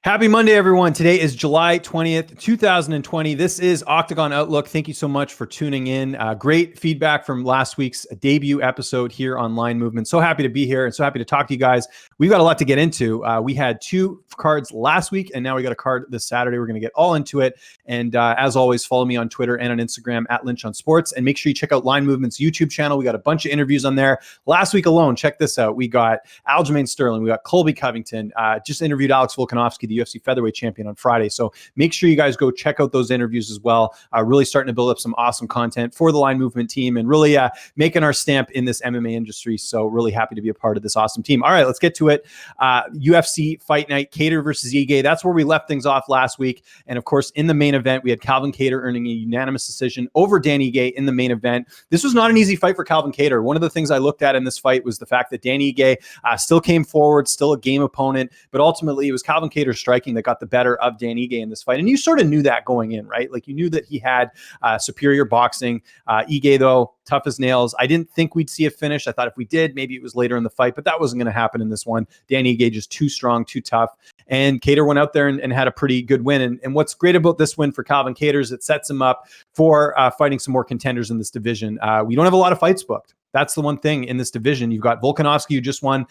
Happy Monday, everyone. Today is July 20th, 2020. This is Octagon Outlook. Thank you so much for tuning in. Great feedback from last week's debut episode here on Line Movement. So happy to be here and so happy to talk to you guys. We've got a lot to get into. We had 2 cards last week, and now we got a card this Saturday. We're going to get all into it. And as always, follow me on Twitter and on Instagram at Lynch on Sports. And make sure you check out Line Movement's YouTube channel. We got a bunch of interviews on there. Last week alone, check this out. We got Aljamain Sterling. We got Colby Covington. Just interviewed Alex Volkanovski, the UFC featherweight champion, on Friday. So make sure you guys go check out those interviews as well. Really starting to build up some awesome content for the Line Movement team and really making our stamp in this MMA industry. So really happy to be a part of this awesome team. All right, let's get to it. UFC Fight Night, Kattar versus Ige. That's where we left things off last week. And of course, in the main event, we had Calvin Kattar earning a unanimous decision over Dan Ige in the main event. This was not an easy fight for Calvin Kattar. One of the things I looked at in this fight was the fact that Dan Ige still came forward, still a game opponent, but ultimately it was Calvin Kattar striking that got the better of Dan Ige in this fight. And you sort of knew that going in, right? Like you knew that he had superior boxing. Ige, though, tough as nails. I didn't think we'd see a finish. I thought if we did, maybe it was later in the fight, but that wasn't going to happen in this one. Dan Ige just too strong, too tough. And Kattar went out there and had a pretty good win. And what's great about this win for Calvin Kattar is it sets him up for fighting some more contenders in this division. We don't have a lot of fights booked. That's the one thing in this division. You've got Volkanovski, who just won,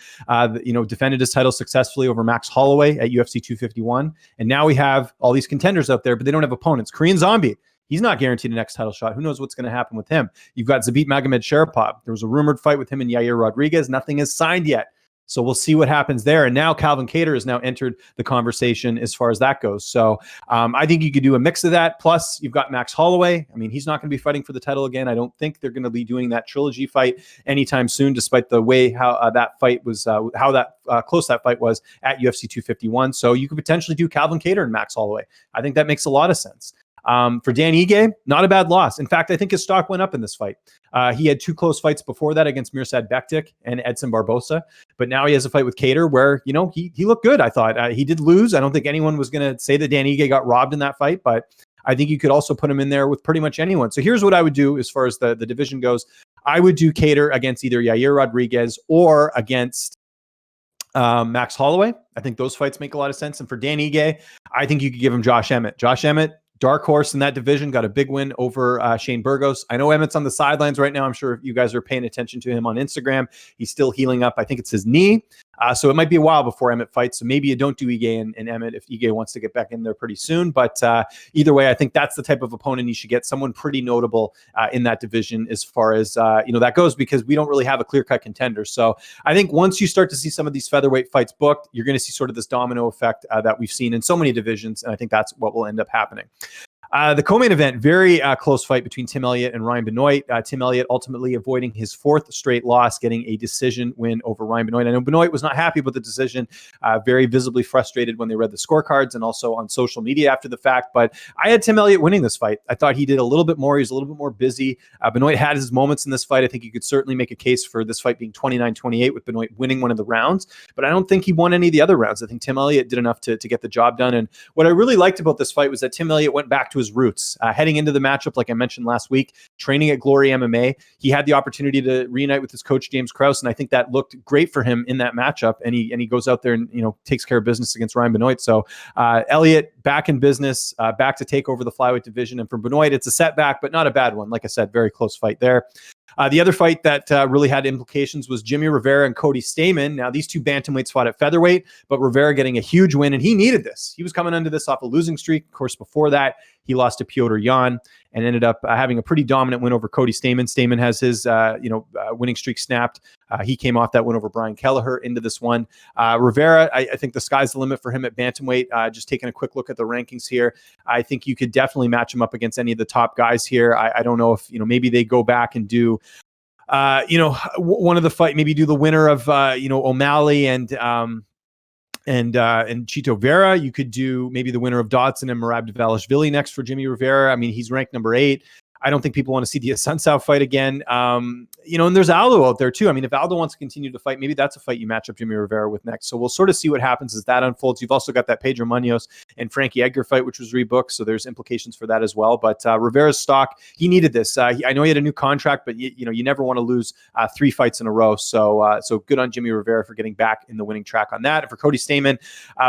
defended his title successfully over Max Holloway at UFC 251. And now we have all these contenders out there, but they don't have opponents. Korean Zombie, he's not guaranteed a next title shot. Who knows what's going to happen with him? You've got Zabit Magomedsharipov. There was a rumored fight with him and Yair Rodriguez. Nothing is signed yet. So we'll see what happens there. And now Calvin Kattar has now entered the conversation as far as that goes. So I think you could do a mix of that. Plus, you've got Max Holloway. I mean, he's not going to be fighting for the title again. I don't think they're going to be doing that trilogy fight anytime soon, despite the way how that fight was, close that fight was at UFC 251. So you could potentially do Calvin Kattar and Max Holloway. I think that makes a lot of sense. For Dan Ige, not a bad loss. In fact, I think his stock went up in this fight. He had 2 close fights before that against Mirsad Bektic and Edson Barbosa. But now he has a fight with Kattar where, he looked good, I thought. He did lose. I don't think anyone was going to say that Dan Ige got robbed in that fight, but I think you could also put him in there with pretty much anyone. So here's what I would do as far as the division goes. I would do Kattar against either Yair Rodriguez or against Max Holloway. I think those fights make a lot of sense. And for Dan Ige, I think you could give him Josh Emmett. Josh Emmett, dark horse in that division, got a big win over Shane Burgos. I know Emmett's on the sidelines right now. I'm sure you guys are paying attention to him on Instagram. He's still healing up. I think it's his knee. So it might be a while before Emmett fights. So maybe you don't do Ige and Emmett if Ige wants to get back in there pretty soon. But either way, I think that's the type of opponent you should get, someone pretty notable in that division as far as that goes, because we don't really have a clear-cut contender. So I think once you start to see some of these featherweight fights booked, you're going to see sort of this domino effect that we've seen in so many divisions. And I think that's what will end up happening. The co-main event, very close fight between Tim Elliott and Ryan Benoit. Tim Elliott ultimately avoiding his 4th straight loss, getting a decision win over Ryan Benoit. I know Benoit was not happy with the decision, very visibly frustrated when they read the scorecards and also on social media after the fact. But I had Tim Elliott winning this fight. I thought he did a little bit more. He was a little bit more busy. Benoit had his moments in this fight. I think you could certainly make a case for this fight being 29-28 with Benoit winning one of the rounds. But I don't think he won any of the other rounds. I think Tim Elliott did enough to get the job done. And what I really liked about this fight was that Tim Elliott went back to his roots. Heading into the matchup, like I mentioned last week, training at Glory MMA, he had the opportunity to reunite with his coach, James Krause, and I think that looked great for him in that matchup, and he goes out there and takes care of business against Ryan Benoit. So Elliott back in business, back to take over the flyweight division, and for Benoit, it's a setback, but not a bad one. Like I said, very close fight there. The other fight that really had implications was Jimmie Rivera and Cody Stamann. Now, these 2 bantamweights fought at featherweight, but Rivera getting a huge win, and he needed this. He was coming under this off a losing streak. Of course, before that, he lost to Petr Yan and ended up having a pretty dominant win over Cody Stamann. Stamann has his winning streak snapped. He came off that win over Brian Kelleher into this one. Rivera, I think the sky's the limit for him at bantamweight. Just taking a quick look at the rankings here, I think you could definitely match him up against any of the top guys here. I don't know if maybe they go back and do one of the fight, maybe do the winner of O'Malley and Chito Vera. You could do maybe the winner of Dawson and Merab Dvalishvili next for Jimmie Rivera. I mean, he's ranked number 8. I don't think people want to see the Assunção fight again. And there's Aldo out there too. I mean, if Aldo wants to continue to fight, maybe that's a fight you match up Jimmie Rivera with next. So we'll sort of see what happens as that unfolds. You've also got that Pedro Munoz and Frankie Edgar fight, which was rebooked. So there's implications for that as well. But Rivera's stock, he needed this. I know he had a new contract, but you never want to lose 3 fights in a row. So good on Jimmie Rivera for getting back in the winning track on that. And for Cody Stamann,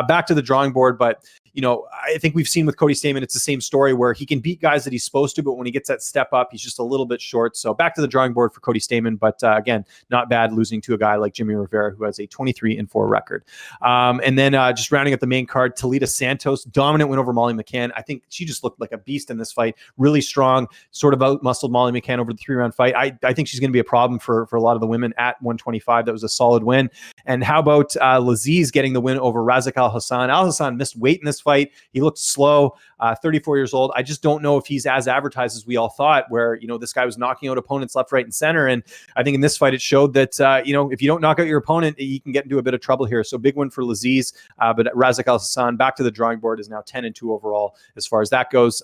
back to the drawing board. But I think we've seen with Cody Stamann, it's the same story where he can beat guys that he's supposed to, but when he gets that step up, he's just a little bit short. So back to the drawing board for Cody Stamann, but again, not bad losing to a guy like Jimmie Rivera, who has a 23-4 record. And then just rounding up the main card, Talita Santos, dominant win over Molly McCann. I think she just looked like a beast in this fight, really strong, sort of out-muscled Molly McCann over the 3-round fight. I think she's going to be a problem for a lot of the women at 125. That was a solid win. And how about Lizzie's getting the win over Razak Alhasan? Alhasan missed weight in this fight. He looked slow, 34 years old. I just don't know if he's as advertised as we all thought, where, this guy was knocking out opponents left, right, and center. And I think in this fight, it showed that, if you don't knock out your opponent, you can get into a bit of trouble here. So big win for Lizzie's, but Razak Alhasan back to the drawing board, is now 10-2 overall as far as that goes.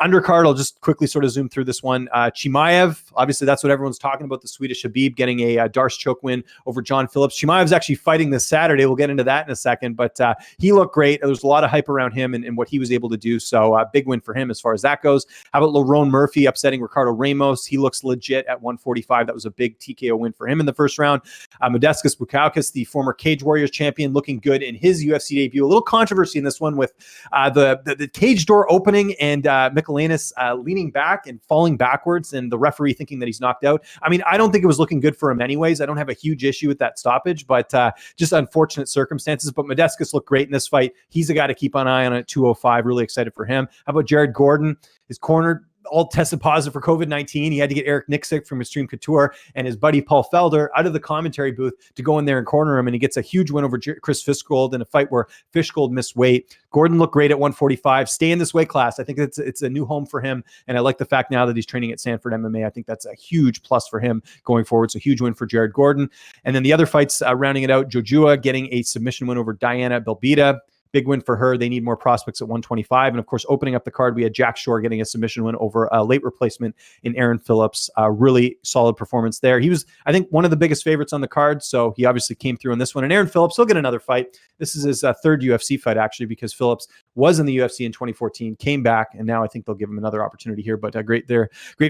Undercard, I'll just quickly sort of zoom through this one. Chimaev, obviously that's what everyone's talking about, the Swedish Khabib getting a Darce choke win over John Phillips. Chimaev's actually fighting this Saturday. We'll get into that in a second, but he looked great. There was a lot of hype around him and what he was able to do, so big win for him as far as that goes. How about Lerone Murphy upsetting Ricardo Ramos? He looks legit at 145. That was a big TKO win for him in the first round. Modestas Bukauskas, the former Cage Warriors champion, looking good in his UFC debut. A little controversy in this one with the cage door opening and Michaelinas leaning back and falling backwards, and the referee thinking that he's knocked out. I mean, I don't think it was looking good for him anyways. I don't have a huge issue with that stoppage, but just unfortunate circumstances. But Modestas looked great in this fight. He's a guy to keep an eye on at 205. Really excited for him. How about Jared Gordon? His corner all tested positive for COVID-19. He had to get Eryk Nixick from Extreme Couture and his buddy Paul Felder out of the commentary booth to go in there and corner him, and he gets a huge win over Chris Fishgold in a fight where Fishgold missed weight. Gordon looked great at 145. Stay in this weight class. I think it's a new home for him, and I like the fact now that he's training at Sanford MMA. I think that's a huge plus for him going forward. So huge win for Jared Gordon. And then the other fights, rounding it out, Jojua getting a submission win over Diana Belbita. Big win for her. They need more prospects at 125. And of course, opening up the card, we had Jack Shore getting a submission win over a late replacement in Aaron Phillips. Really solid performance there. He was, I think, one of the biggest favorites on the card, so he obviously came through in this one. And Aaron Phillips, he'll get another fight. This is his third UFC fight, actually, because Phillips was in the UFC in 2014, came back, and now I think they'll give him another opportunity here. But great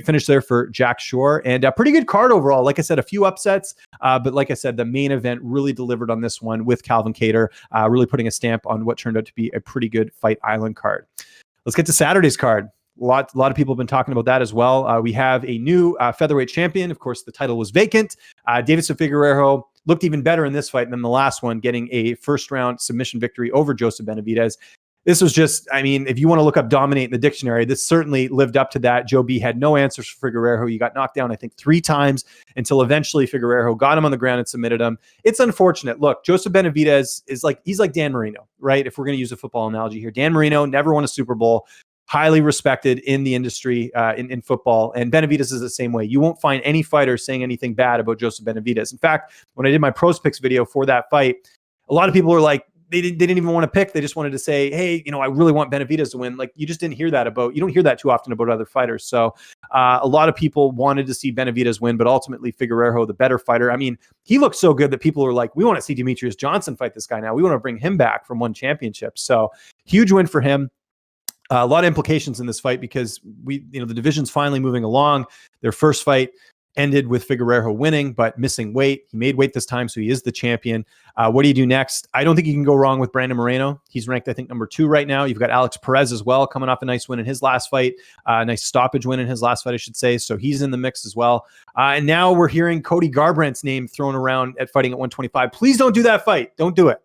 finish there for Jack Shore. And a pretty good card overall. Like I said, a few upsets, but like I said, the main event really delivered on this one with Calvin Kattar, really putting a stamp on what turned out to be a pretty good Fight Island card. Let's get to Saturday's card. A lot of people have been talking about that as well. We have a new featherweight champion. Of course, the title was vacant. Deiveson Figueiredo looked even better in this fight than the last one, getting a first-round submission victory over Joseph Benavidez. This was just, I mean, if you want to look up dominate in the dictionary, this certainly lived up to that. Joe B had no answers for Figueiredo. He got knocked down, I think, 3 times until eventually Figueiredo got him on the ground and submitted him. It's unfortunate. Look, Joseph Benavidez he's like Dan Marino, right? If we're going to use a football analogy here. Dan Marino never won a Super Bowl, highly respected in the industry in football. And Benavidez is the same way. You won't find any fighter saying anything bad about Joseph Benavidez. In fact, when I did my pros picks video for that fight, a lot of people were like, they didn't even want to pick. They just wanted to say, hey, I really want Benavidez to win. Like, you just didn't hear that you don't hear that too often about other fighters. So a lot of people wanted to see Benavidez win, but ultimately Figueiredo, the better fighter. I mean, he looked so good that people were like, we want to see Demetrius Johnson fight this guy now. We want to bring him back from one championship. So huge win for him. A lot of implications in this fight because the division's finally moving along. Their first fight ended with Figueiredo winning, but missing weight. He made weight this time, so he is the champion. What do you do next? I don't think you can go wrong with Brandon Moreno. He's ranked, I think, number 2 right now. You've got Alex Perez as well, coming off a nice win in his last fight, a nice stoppage win in his last fight, I should say. So he's in the mix as well. And now we're hearing Cody Garbrandt's name thrown around at fighting at 125. Please don't do that fight. Don't do it.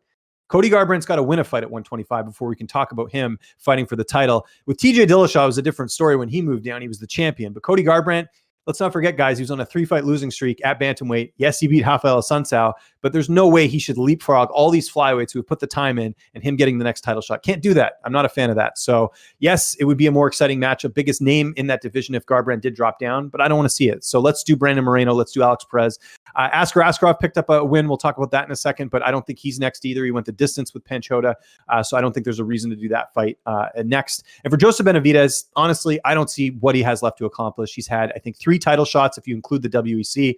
Cody Garbrandt's got to win a fight at 125 before we can talk about him fighting for the title. With TJ Dillashaw, it was a different story when he moved down. He was the champion. But Cody Garbrandt, let's not forget, guys, he was on a 3-fight losing streak at bantamweight. Yes, he beat Rafael Assunção, but there's no way he should leapfrog all these flyweights who have put the time in and him getting the next title shot. Can't do that. I'm not a fan of that. So yes, it would be a more exciting matchup. Biggest name in that division if Garbrandt did drop down, but I don't want to see it. So let's do Brandon Moreno. Let's do Alex Perez. Askar Askarov picked up a win. We'll talk about that in a second, but I don't think he's next either. He went the distance with Panchota, so I don't think there's a reason to do that fight next. And for Joseph Benavidez, honestly, I don't see what he has left to accomplish. He's had, I think, 3 title shots if you include the WEC.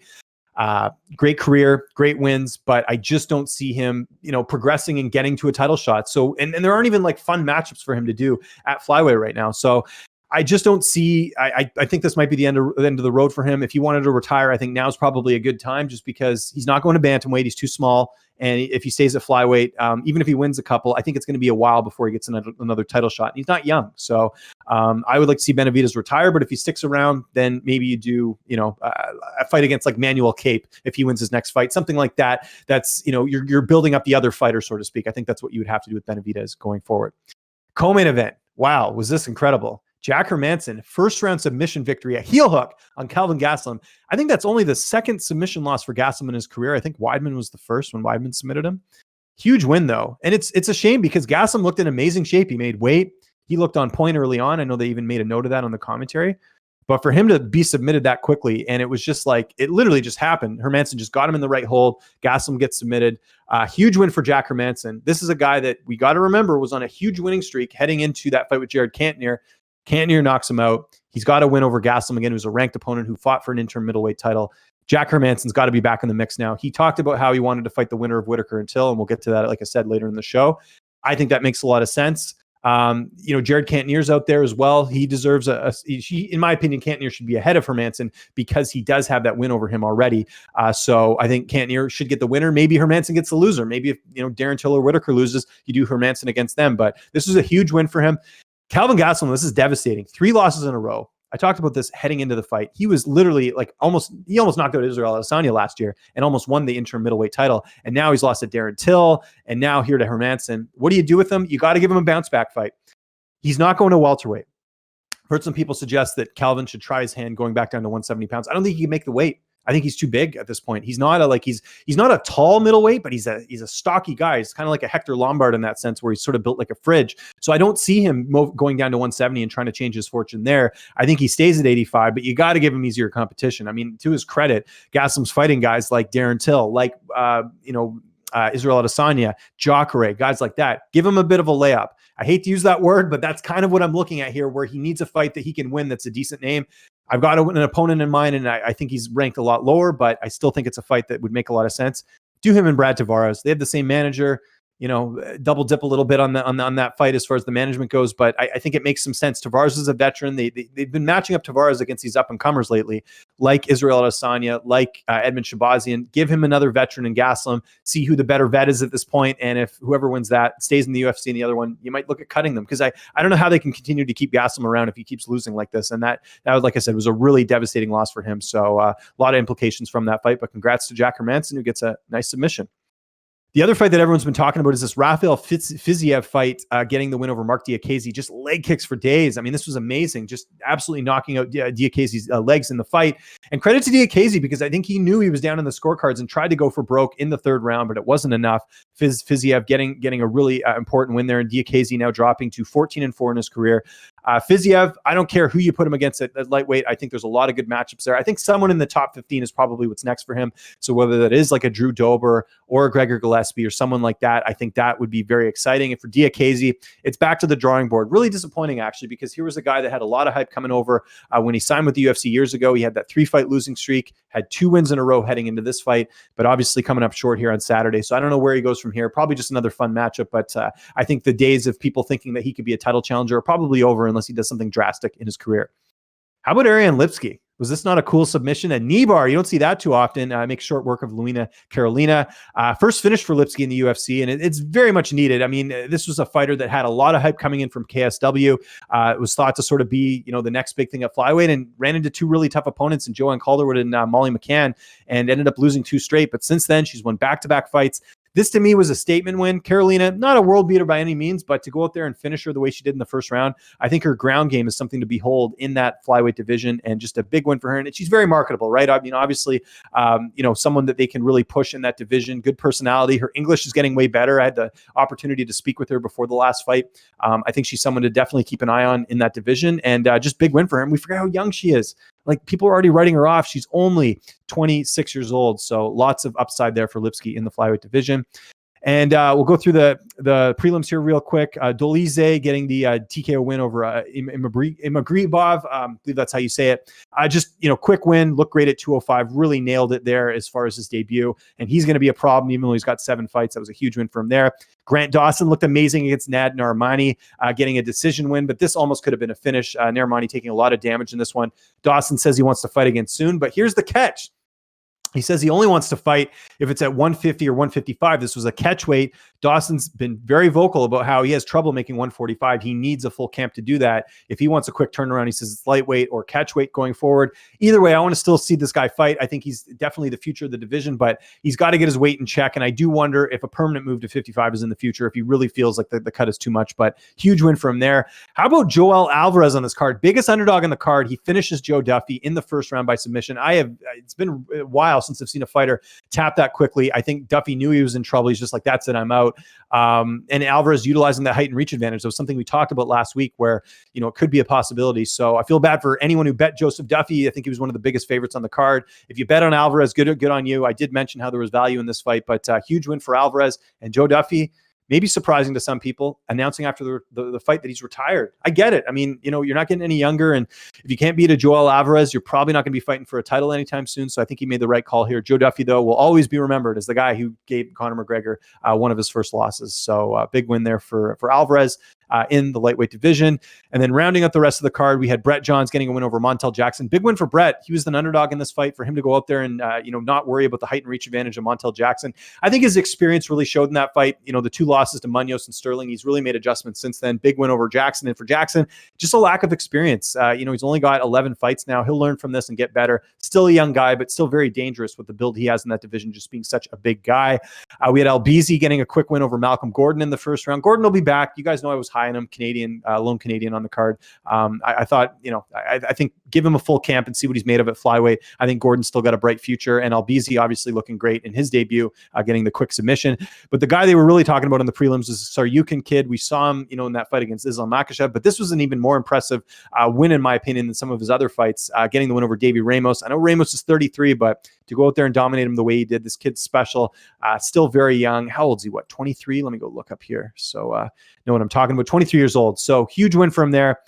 Great career, great wins, but I just don't see him, progressing and getting to a title shot. So, and there aren't even like fun matchups for him to do at flyweight right now. So I just don't see, I think this might be the end of the road for him. If he wanted to retire, I think now's probably a good time just because he's not going to bantamweight. He's too small. And if he stays at flyweight, even if he wins a couple, I think it's going to be a while before he gets another title shot. And he's not young. So I would like to see Benavidez retire, but if he sticks around, then maybe you do, a fight against like Manuel Cape if he wins his next fight, something like that. That's, you're building up the other fighter, so to speak. I think that's what you would have to do with Benavidez going forward. Co-main event. Wow, was this incredible. Jack Hermanson, first round submission victory, a heel hook on Kelvin Gastelum. I think that's only the second submission loss for Gastelum in his career. I think Weidman was the first when Weidman submitted him. Huge win though. And it's a shame because Gastelum looked in amazing shape. He made weight. He looked on point early on. I know they even made a note of that on the commentary. But for him to be submitted that quickly, and it was just like, it literally just happened. Hermanson just got him in the right hold. Gastelum gets submitted. Huge win for Jack Hermanson. This is a guy that we got to remember was on a huge winning streak heading into that fight with Jared Cantonier. Cantonier knocks him out. He's got to win over Gastelum again, who's a ranked opponent who fought for an interim middleweight title. Jack Hermanson's got to be back in the mix now. He talked about how he wanted to fight the winner of Whittaker and Till, and we'll get to that, like I said, later in the show. I think that makes a lot of sense. Jared Cantonier's out there as well. He deserves in my opinion, Cantonier should be ahead of Hermanson because he does have that win over him already. So I think Cantonier should get the winner. Maybe Hermanson gets the loser. Maybe if, Darren Till or Whittaker loses, you do Hermanson against them. But this was a huge win for him. Kelvin Gastelum, this is devastating. 3 losses in a row. I talked about this heading into the fight. He was literally almost knocked out Israel Adesanya last year and almost won the interim middleweight title. And now he's lost to Darren Till and now here to Hermanson. What do you do with him? You got to give him a bounce back fight. He's not going to welterweight. I've heard some people suggest that Kelvin should try his hand going back down to 170 pounds. I don't think he can make the weight. I think he's too big at this point. He's not he's not a tall middleweight, but he's a stocky guy. He's kind of like a Hector Lombard in that sense, where he's sort of built like a fridge. So I don't see him going down to 170 and trying to change his fortune there. I think he stays at 85, but you got to give him easier competition. I mean, to his credit, Gastelum's fighting guys like Darren Till, like Israel Adesanya, Jacare, guys like that. Give him a bit of a layup. I hate to use that word, but that's kind of what I'm looking at here, where he needs a fight that he can win that's a decent name. I've got an opponent in mind, and I think he's ranked a lot lower, but I still think it's a fight that would make a lot of sense. Do him and Brad Tavares. They have the same manager. Double dip a little bit on that fight as far as the management goes, but I think it makes some sense. Tavares is a veteran. They've been matching up Tavares against these up and comers lately, like Israel Adesanya, like Edmund Shabazian. Give him another veteran in Gastelum. See who the better vet is at this point, and if whoever wins that stays in the UFC and the other one, you might look at cutting them, because I don't know how they can continue to keep Gastelum around if he keeps losing like this. And that was, like I said, was a really devastating loss for him. So a lot of implications from that fight. But congrats to Jack Hermanson, who gets a nice submission. The other fight that everyone's been talking about is this Rafael Fiziev fight, getting the win over Mark Diakiese. Just leg kicks for days. I mean, this was amazing. Just absolutely knocking out Diakiese's legs in the fight. And credit to Diakiese, because I think he knew he was down in the scorecards and tried to go for broke in the 3rd round, but it wasn't enough. Fiziev getting a really important win there, and Diakiese now dropping to 14-4 in his career. Fiziev, I don't care who you put him against at lightweight. I think there's a lot of good matchups there. I think someone in the top 15 is probably what's next for him. So whether that is like a Drew Dober or a Gregor Gillespie or someone like that, I think that would be very exciting. And for Diakiese, it's back to the drawing board. Really disappointing, actually, because here was a guy that had a lot of hype coming over when he signed with the UFC years ago. He had that 3-fight losing streak, had 2 wins in a row heading into this fight, but obviously coming up short here on Saturday. So I don't know where he goes from here. Probably just another fun matchup, but I think the days of people thinking that he could be a title challenger are probably over unless he does something drastic in his career. How about Ariane Lipski? Was this not a cool submission? A knee bar. You don't see that too often. Makes short work of Lina Karolina. First finish for Lipski in the UFC, and it's very much needed. I mean, this was a fighter that had a lot of hype coming in from KSW. It was thought to sort of be, the next big thing at flyweight, and ran into 2 really tough opponents in Joanne Calderwood and Molly McCann, and ended up losing 2 straight. But since then, she's won back-to-back fights. This to me was a statement win. Karolina, not a world beater by any means, but to go out there and finish her the way she did in the first round, I think her ground game is something to behold in that flyweight division, and just a big win for her. And she's very marketable, right? I mean, obviously, someone that they can really push in that division. Good personality. Her English is getting way better. I had the opportunity to speak with her before the last fight. I think she's someone to definitely keep an eye on in that division, and just big win for her. And we forget how young she is. Like, people are already writing her off. She's only 26 years old. So lots of upside there for Lipski in the flyweight division. And we'll go through the prelims here real quick. Dolize getting the TKO win over Imagribov. I believe that's how you say it. Quick win. Looked great at 205. Really nailed it there as far as his debut. And he's going to be a problem even though he's got 7 fights. That was a huge win for him there. Grant Dawson looked amazing against Nad Narimani, getting a decision win, but this almost could have been a finish. Narimani taking a lot of damage in this one. Dawson says he wants to fight again soon, but here's the catch. He says he only wants to fight if it's at 150 or 155. This was a catch weight. Dawson's been very vocal about how he has trouble making 145. He needs a full camp to do that. If he wants a quick turnaround, he says it's lightweight or catch weight going forward. Either way, I want to still see this guy fight. I think he's definitely the future of the division, but he's got to get his weight in check. And I do wonder if a permanent move to 55 is in the future, if he really feels like the cut is too much, but huge win from there. How about Joel Alvarez on this card? Biggest underdog on the card. He finishes Joe Duffy in the first round by submission. It's been a while since I've seen a fighter tap that quickly. I think Duffy knew he was in trouble. He's just like, that's it, I'm out. And Alvarez utilizing that height and reach advantage. That was something we talked about last week where, it could be a possibility. So I feel bad for anyone who bet Joseph Duffy. I think he was one of the biggest favorites on the card. If you bet on Alvarez, good on you. I did mention how there was value in this fight, but huge win for Alvarez. And Joe Duffy, maybe surprising to some people, announcing after the fight that he's retired. I get it. I mean, you're not getting any younger, and if you can't beat a Joel Alvarez, you're probably not going to be fighting for a title anytime soon. So I think he made the right call here. Joe Duffy, though, will always be remembered as the guy who gave Conor McGregor one of his first losses. So big win there for Alvarez in the lightweight division. And then rounding up the rest of the card, we had Brett Johns getting a win over Montel Jackson. Big win for Brett. He was an underdog in this fight. For him to go out there and not worry about the height and reach advantage of Montel Jackson, I think his experience really showed in that fight. The 2 losses to Munoz and Sterling, he's really made adjustments since then. Big win over Jackson. And for Jackson, just a lack of experience. He's only got 11 fights now. He'll learn from this and get better. Still a young guy, but still very dangerous with the build he has in that division, just being such a big guy. We had Albizi getting a quick win over Malcolm Gordon in the first round. Gordon will be back. You guys know I was high on him. Lone Canadian on the card. I thought, I think give him a full camp and see what he's made of at flyweight. I think Gordon's still got a bright future, and Albizi obviously looking great in his debut, getting the quick submission. But the guy they were really talking about in the prelims is Saryukin kid. We saw him, in that fight against Islam Makhachev, but this was an even more impressive win, in my opinion, than some of his other fights, getting the win over Davey Ramos. I know Ramos is 33, but to go out there and dominate him the way he did, this kid's special, still very young. How old is he? 23? Let me go look up here. So know what I'm talking about. 23 years old. So huge win for him there.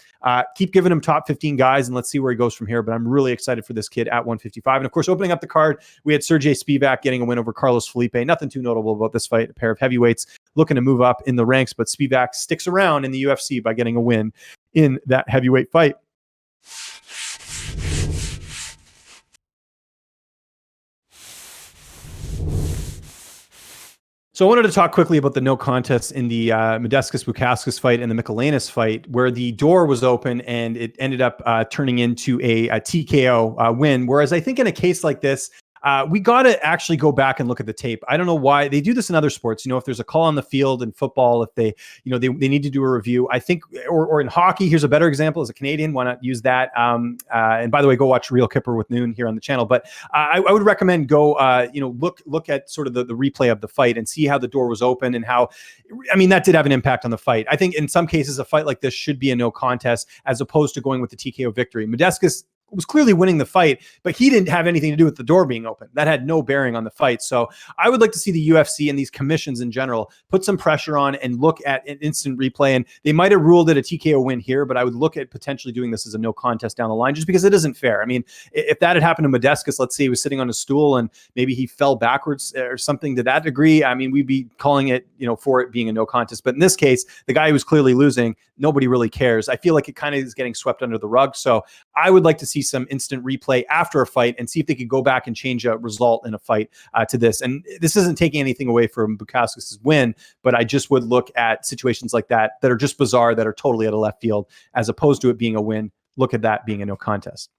Keep giving him top 15 guys, and let's see where he goes from here. But I'm really excited for this kid at 155. And of course, opening up the card, we had Sergey Spivak getting a win over Carlos Felipe. Nothing too notable about this fight. A pair of heavyweights looking to move up in the ranks, but Spivak sticks around in the UFC by getting a win in that heavyweight fight. So I wanted to talk quickly about the no contest in the Medeskis-Bukauskas fight and the Michelanis fight, where the door was open and it ended up turning into a TKO win. Whereas I think in a case like this, we got to actually go back and look at the tape. I don't know why they do this in other sports. If there's a call on the field in football, if they need to do a review, I think, or in hockey, here's a better example as a Canadian. Why not use that? And by the way, go watch Real Kipper with Noon here on the channel. But I would recommend go, look at sort of the replay of the fight and see how the door was open and how, that did have an impact on the fight. I think in some cases, a fight like this should be a no contest as opposed to going with the TKO victory. Medeskis was clearly winning the fight, but he didn't have anything to do with the door being open. That had no bearing on the fight. So I would like to see the UFC and these commissions in general put some pressure on and look at an instant replay. And they might have ruled it a TKO win here, but I would look at potentially doing this as a no contest down the line, just because it isn't fair. If that had happened to Medeskis, let's say he was sitting on a stool and maybe he fell backwards or something to that degree, we'd be calling it, for it being a no contest. But in this case, the guy who was clearly losing, nobody really cares. I feel like it kind of is getting swept under the rug. So I would like to see some instant replay after a fight and see if they could go back and change a result in a fight to this. And this isn't taking anything away from Bukauskas' win, but I just would look at situations like that are just bizarre, that are totally out of left field, as opposed to it being a win. Look at that being a no contest.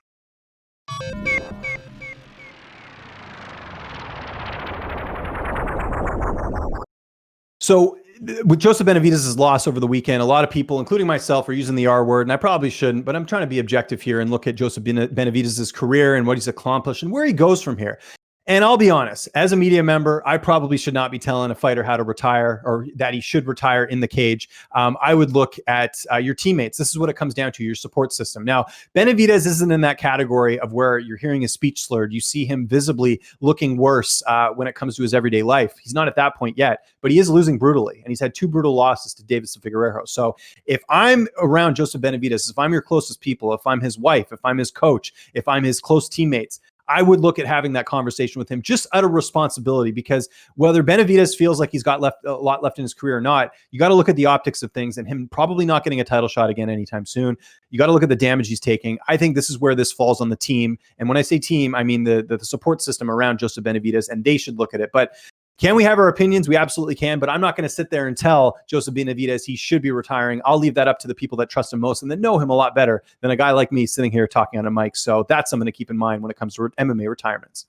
So with Joseph Benavidez' loss over the weekend, a lot of people, including myself, are using the R word, and I probably shouldn't, but I'm trying to be objective here and look at Joseph Benavidez' career and what he's accomplished and where he goes from here. And I'll be honest, as a media member, I probably should not be telling a fighter how to retire or that he should retire in the cage. I would look at your teammates. This is what it comes down to, your support system. Now, Benavidez isn't in that category of where you're hearing his speech slurred. You see him visibly looking worse when it comes to his everyday life. He's not at that point yet, but he is losing brutally. And he's had 2 brutal losses to Deiveson and Figueiredo. So if I'm around Joseph Benavidez, if I'm your closest people, if I'm his wife, if I'm his coach, if I'm his close teammates, I would look at having that conversation with him just out of responsibility, because whether Benavidez feels like he's got a lot left in his career or not, you got to look at the optics of things and him probably not getting a title shot again anytime soon. You got to look at the damage he's taking. I think this is where this falls on the team. And when I say team, I mean the support system around Joseph Benavidez, and they should look at it. But can we have our opinions? We absolutely can, but I'm not going to sit there and tell Joseph Benavidez he should be retiring. I'll leave that up to the people that trust him most and that know him a lot better than a guy like me sitting here talking on a mic. So that's something to keep in mind when it comes to MMA retirements.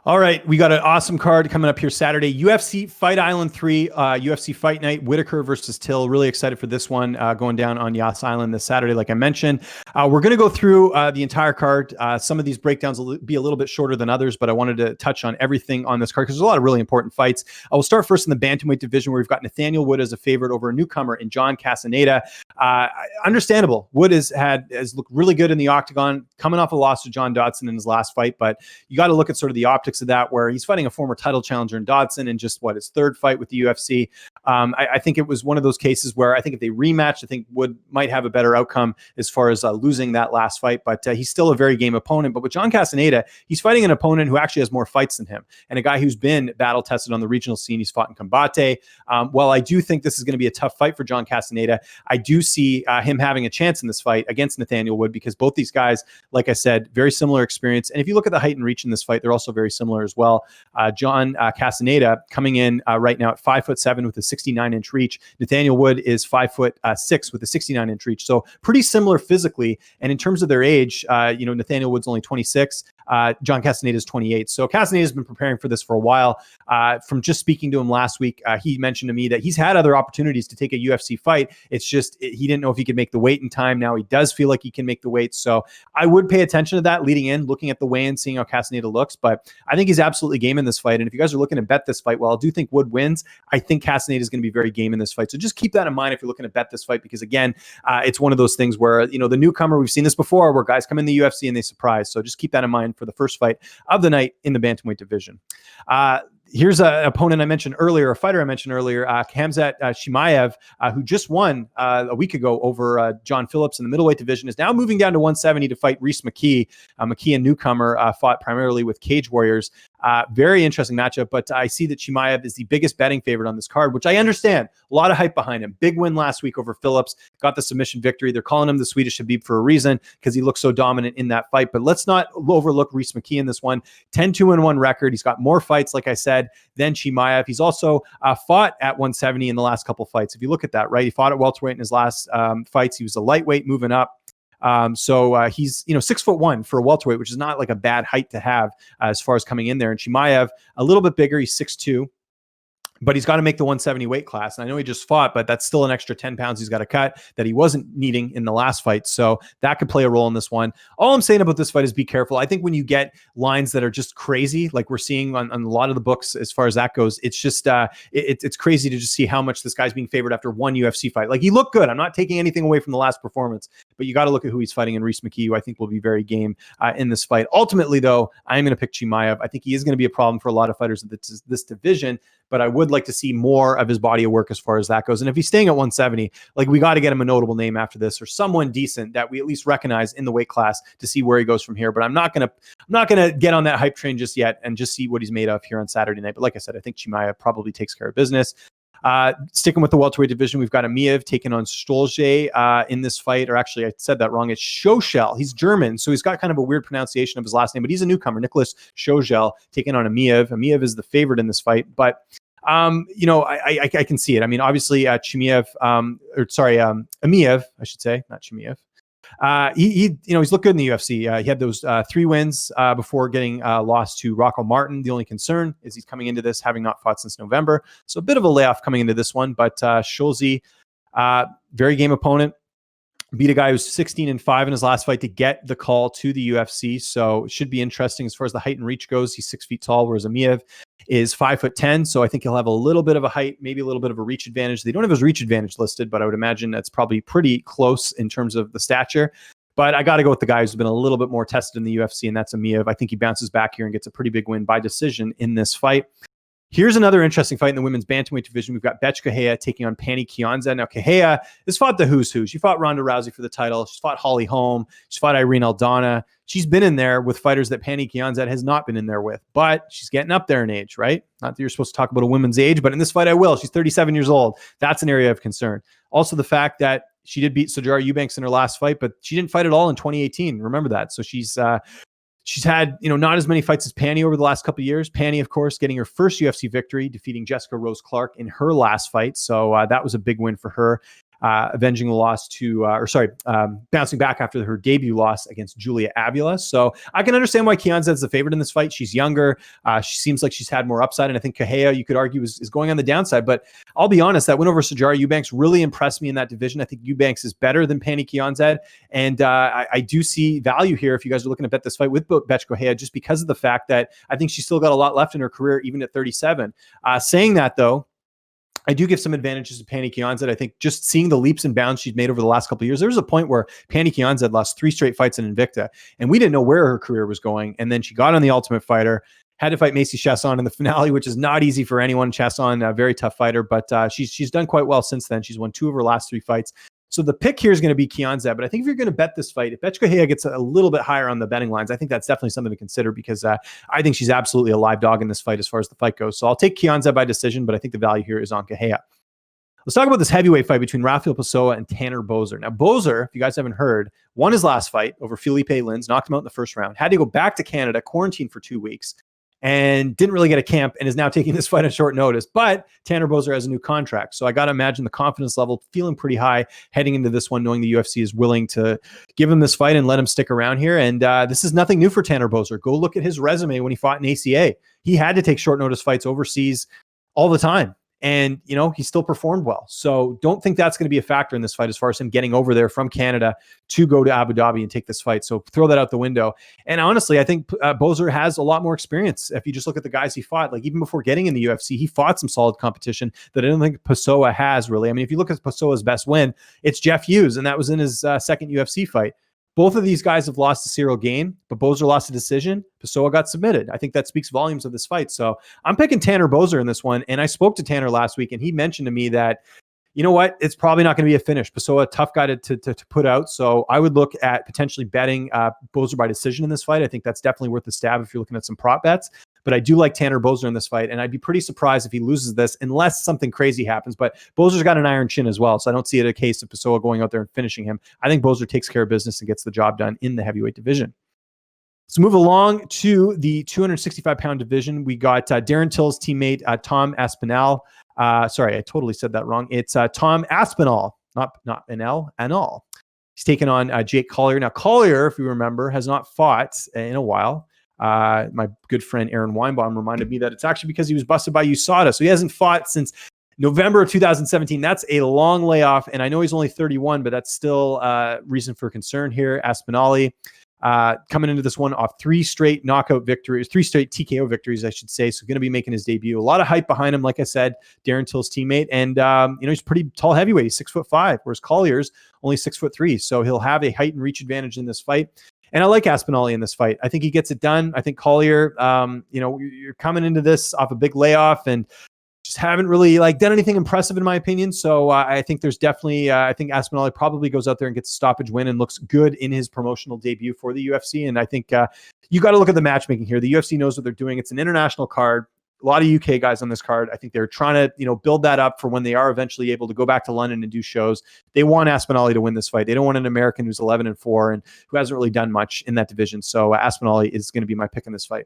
All right, we got an awesome card coming up here Saturday. UFC Fight Island 3, UFC Fight Night, Whittaker versus Till. Really excited for this one going down on Yas Island this Saturday, like I mentioned. We're going to go through the entire card. Some of these breakdowns will be a little bit shorter than others, but I wanted to touch on everything on this card because there's a lot of really important fights. I will start first in the bantamweight division, where we've got Nathaniel Wood as a favorite over a newcomer in John Castaneda. Understandable. Wood has looked really good in the octagon, coming off a loss to John Dodson in his last fight, but you got to look at sort of the optics of that, where he's fighting a former title challenger in Dodson in just his 3rd fight with the UFC. I think it was one of those cases where I think if they rematched, I think Wood might have a better outcome as far as losing that last fight, but he's still a very game opponent. But with John Castaneda, he's fighting an opponent who actually has more fights than him, and a guy who's been battle tested on the regional scene. He's fought in Combate. While I do think this is going to be a tough fight for John Castaneda, I do see him having a chance in this fight against Nathaniel Wood, because both these guys, like I said, very similar experience. And if you look at the height and reach in this fight, they're also very similar as well. John Castaneda coming in right now at 5'7" with a 69-inch reach. Nathaniel Wood is 5'6" with a 69-inch reach. So pretty similar physically. And in terms of their age, Nathaniel Wood's only 26. John Castaneda is 28. So Castaneda's been preparing for this for a while. From just speaking to him last week, he mentioned to me that he's had other opportunities to take a UFC fight. It's just he didn't know if he could make the weight in time. Now he does feel like he can make the weight. So I would pay attention to that leading in, looking at the weigh-in, seeing how Castaneda looks. But I think he's absolutely game in this fight. And if you guys are looking to bet this fight, well, I do think Wood wins. I think Castaneda is going to be very game in this fight. So just keep that in mind if you're looking to bet this fight, because again, it's one of those things where, the newcomer, we've seen this before, where guys come in the UFC and they surprise. So just keep that in mind for the first fight of the night in the bantamweight division. Here's an opponent I mentioned earlier, a fighter I mentioned earlier, Khamzat Chimaev, who just won a week ago over John Phillips in the middleweight division, is now moving down to 170 to fight Reese McKee. McKee, a newcomer, fought primarily with Cage Warriors. Very interesting matchup, but I see that Chimaev is the biggest betting favorite on this card, which I understand. A lot of hype behind him. Big win last week over Phillips, got the submission victory. They're calling him the Swedish Khabib for a reason, because he looked so dominant in that fight. But let's not overlook Reese McKee in this one. 10-2-1 record. He's got more fights, like I said, than Chimaev. He's also fought at 170 in the last couple fights. If you look at that, right? He fought at welterweight in his last fights. He was a lightweight moving up. So he's 6'1" for a welterweight, which is not like a bad height to have as far as coming in there. And Chimaev, a little bit bigger, he's 6'2", but he's got to make the 170 weight class. And I know he just fought, but that's still an extra 10 pounds he's got to cut that he wasn't needing in the last fight. So that could play a role in this one. All I'm saying about this fight is be careful. I think when you get lines that are just crazy, like we're seeing on a lot of the books, as far as that goes, it's just, it's crazy to just see how much this guy's being favored after one UFC fight. Like, he looked good. I'm not taking anything away from the last performance, but you got to look at who he's fighting in Reese McKee, who I think will be very game in this fight. Ultimately, though, I'm going to pick Chimaev. I think he is going to be a problem for a lot of fighters in this division, but I would like to see more of his body of work as far as that goes. And if he's staying at 170, like, we got to get him a notable name after this, or someone decent that we at least recognize in the weight class to see where he goes from here. But I'm not gonna get on that hype train just yet, and just see what he's made of here on Saturday night. But like I said, I think Chimaev probably takes care of business. Sticking with the welterweight division, we've got Amiev taking on Stolze in this fight, or actually, I said that wrong. It's Schoschel. He's German, so he's got kind of a weird pronunciation of his last name, but he's a newcomer. Nicholas Schoschel taking on Amiev. Amiev is the favorite in this fight, but I can see it. I mean, obviously, Amiev, I should say, not Chimaev. he's looked good in the UFC. He had those 3 wins before getting lost to Rocco Martin. The only concern is he's coming into this having not fought since November. So a bit of a layoff coming into this one, but Scholze, very game opponent. Beat a guy who's 16-5 in his last fight to get the call to the UFC. So it should be interesting as far as the height and reach goes. He's 6 feet tall, whereas Ameev is 5'10". So I think he'll have a little bit of a height, maybe a little bit of a reach advantage. They don't have his reach advantage listed, but I would imagine that's probably pretty close in terms of the stature. But I got to go with the guy who's been a little bit more tested in the UFC, and that's Ameev. I think he bounces back here and gets a pretty big win by decision in this fight. Here's another interesting fight in the women's bantamweight division. We've got Bethe Correia taking on Pannie Kianzad. Now, Correia has fought the who's who. She fought Ronda Rousey for the title. She's fought Holly Holm. She's fought Irene Aldana. She's been in there with fighters that Pannie Kianzad has not been in there with. But she's getting up there in age, right? Not that you're supposed to talk about a woman's age, but in this fight I will. She's 37 years old. That's an area of concern. Also, the fact that she did beat Sijara Eubanks in her last fight, but she didn't fight at all in 2018. Remember that. So she's had, not as many fights as Pannie over the last couple of years. Pannie, of course, getting her first UFC victory, defeating Jessica Rose Clark in her last fight. So that was a big win for her, avenging the loss to, bouncing back after her debut loss against Julia Avila. So I can understand why Kianzad's the favorite in this fight. She's younger. She seems like she's had more upside. And I think Correia, you could argue, is going on the downside. But I'll be honest, that win over Sijara Eubanks really impressed me in that division. I think Eubanks is better than Pannie Kianzad. And I do see value here if you guys are looking to bet this fight with Bethe Correia, just because of the fact that I think she's still got a lot left in her career, even at 37. Saying that, though, I do give some advantages to Pannie Kianzad. I think just seeing the leaps and bounds she's made over the last couple of years, there was a point where Pannie Kianzad lost 3 straight fights in Invicta, and we didn't know where her career was going. And then she got on The Ultimate Fighter, had to fight Macy Chiasson in the finale, which is not easy for anyone. Chiasson, a very tough fighter, but she's done quite well since then. She's won 2 of her last 3 fights. So the pick here is going to be Kianzad, but I think if you're going to bet this fight, if Bethe Correia gets a little bit higher on the betting lines, I think that's definitely something to consider, because I think she's absolutely a live dog in this fight as far as the fight goes. So I'll take Kianzad by decision, but I think the value here is on Correia. Let's talk about this heavyweight fight between Rafael Pessoa and Tanner Boser. Now, Boser, if you guys haven't heard, won his last fight over Felipe Lins, knocked him out in the first round, had to go back to Canada, quarantine for 2 weeks, and didn't really get a camp, and is now taking this fight on short notice. But Tanner Boser has a new contract. So I got to imagine the confidence level feeling pretty high heading into this one, knowing the UFC is willing to give him this fight and let him stick around here. And this is nothing new for Tanner Boser. Go look at his resume when he fought in ACA. He had to take short notice fights overseas all the time. And, he still performed well. So don't think that's going to be a factor in this fight as far as him getting over there from Canada to go to Abu Dhabi and take this fight. So throw that out the window. And honestly, I think Boser has a lot more experience. If you just look at the guys he fought, like even before getting in the UFC, he fought some solid competition that I don't think Pessoa has really. I mean, if you look at Pessoa's best win, it's Jeff Hughes, and that was in his second UFC fight. Both of these guys have lost to Cyril Gane, but Boser lost a decision. Pessoa got submitted. I think that speaks volumes of this fight. So I'm picking Tanner Boser in this one. And I spoke to Tanner last week, and he mentioned to me that, you know what, it's probably not going to be a finish. Pessoa, tough guy to put out. So I would look at potentially betting Boser by decision in this fight. I think that's definitely worth the stab if you're looking at some prop bets. But I do like Tanner Boser in this fight, and I'd be pretty surprised if he loses this unless something crazy happens. But Boser's got an iron chin as well, so I don't see it a case of Pessoa going out there and finishing him. I think Boser takes care of business and gets the job done in the heavyweight division. Let's move along to the 265-pound division. We got Darren Till's teammate, Tom Aspinall. Sorry, I totally said that wrong. It's Tom Aspinall, not Anal. He's taking on Jake Collier. Now, Collier, if you remember, has not fought in a while. My good friend Aaron Weinbaum reminded me that it's actually because he was busted by USADA. So he hasn't fought since November of 2017. That's a long layoff. And I know he's only 31, but that's still reason for concern here. Aspinall coming into this one off 3 straight knockout victories, 3 straight TKO victories, I should say. So going to be making his debut. A lot of hype behind him. Like I said, Darren Till's teammate. And, he's pretty tall heavyweight. He's 6'5", whereas Collier's only 6'3". So he'll have a height and reach advantage in this fight. And I like Aspinall in this fight. I think he gets it done. I think Collier, you're coming into this off a big layoff and just haven't really done anything impressive in my opinion. So I think there's definitely, I think Aspinall probably goes out there and gets a stoppage win and looks good in his promotional debut for the UFC. And I think you got to look at the matchmaking here. The UFC knows what they're doing. It's an international card. A lot of UK guys on this card. I think they're trying to, build that up for when they are eventually able to go back to London and do shows. They want Aspinall to win this fight. They don't want an American who's 11-4 and who hasn't really done much in that division. So Aspinall is going to be my pick in this fight.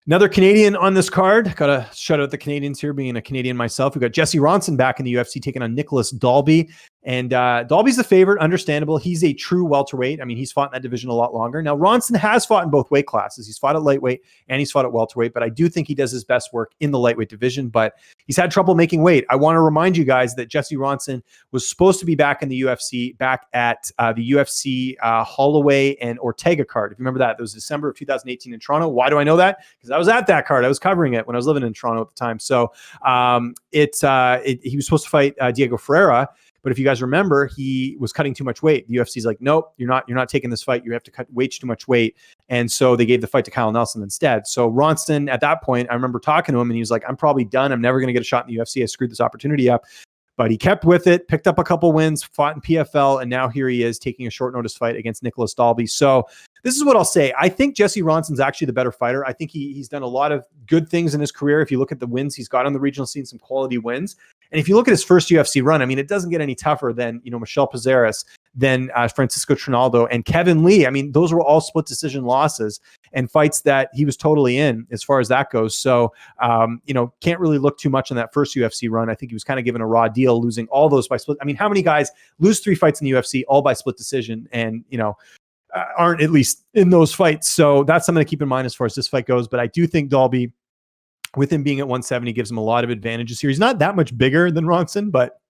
Another Canadian on this card. Got to shout out the Canadians here, being a Canadian myself. We've got Jesse Ronson back in the UFC taking on Nicholas Dalby. And Dalby's the favorite, understandable. He's a true welterweight. I mean, he's fought in that division a lot longer. Now, Ronson has fought in both weight classes. He's fought at lightweight and he's fought at welterweight, but I do think he does his best work in the lightweight division, but he's had trouble making weight. I want to remind you guys that Jesse Ronson was supposed to be back in the UFC, back at the UFC Holloway and Ortega card. If you remember that, it was December of 2018 in Toronto. Why do I know that? Because I was at that card. I was covering it when I was living in Toronto at the time. So he was supposed to fight Diego Ferreira. But if you guys remember, he was cutting too much weight. The UFC's like, nope, you're not taking this fight. You have to cut way too much weight. And so they gave the fight to Kyle Nelson instead. So Ronson, at that point, I remember talking to him and he was like, I'm probably done. I'm never going to get a shot in the UFC. I screwed this opportunity up. But he kept with it, picked up a couple wins, fought in PFL, and now here he is taking a short notice fight against Nicholas Dalby. So this is what I'll say. I think Jesse Ronson's actually the better fighter. I think he's done a lot of good things in his career. If you look at the wins he's got on the regional scene, some quality wins. And if you look at his first UFC run, I mean, it doesn't get any tougher than, Michel Pereira, than Francisco Trinaldo and Kevin Lee. I mean, those were all split decision losses and fights that he was totally in as far as that goes. So, can't really look too much on that first UFC run. I think he was kind of given a raw deal, losing all those by split. I mean, how many guys lose 3 fights in the UFC all by split decision and, aren't at least in those fights? So that's something to keep in mind as far as this fight goes. But I do think Dalby, with him being at 170, gives him a lot of advantages here. He's not that much bigger than Ronson, but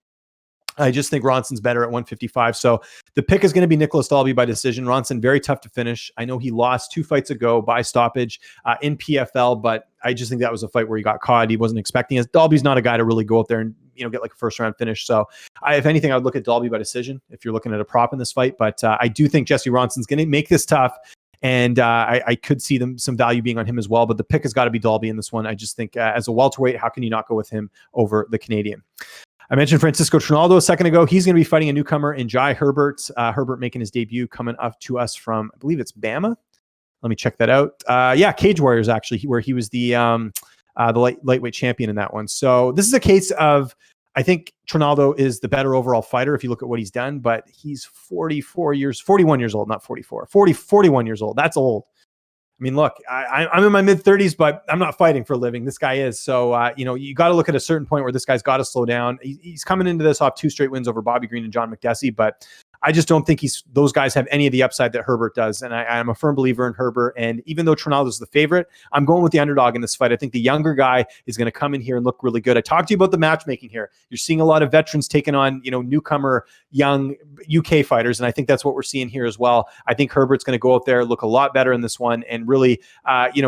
I just think Ronson's better at 155. So the pick is going to be Nicholas Dalby by decision. Ronson, very tough to finish. I know he lost 2 fights ago by stoppage in PFL, but I just think that was a fight where he got caught. He wasn't expecting it. Dalby's not a guy to really go out there and get like a first round finish. So if anything, I would look at Dalby by decision if you're looking at a prop in this fight. But I do think Jesse Ronson's going to make this tough. And I could see some value being on him as well. But the pick has got to be Dalby in this one. I just think as a welterweight, how can you not go with him over the Canadian? I mentioned Francisco Trinaldo a second ago. He's going to be fighting a newcomer in Jai Herbert. Herbert making his debut, coming up to us from, I believe it's Bama. Let me check that out. Cage Warriors, actually, where he was the lightweight champion in that one. So this is a case of, I think Trinaldo is the better overall fighter if you look at what he's done, but he's 41 years old, not 44, 41 years old. That's old. I mean, look, I'm in my mid 30s, but I'm not fighting for a living. This guy is. So, you got to look at a certain point where this guy's got to slow down. He's coming into this off 2 straight wins over Bobby Green and John McDessie, but I just don't think those guys have any of the upside that Herbert does. And I'm a firm believer in Herbert. And even though Trinaldo's the favorite, I'm going with the underdog in this fight. I think the younger guy is going to come in here and look really good. I talked to you about the matchmaking here. You're seeing a lot of veterans taking on, newcomer, young UK fighters. And I think that's what we're seeing here as well. I think Herbert's going to go out there, look a lot better in this one and really,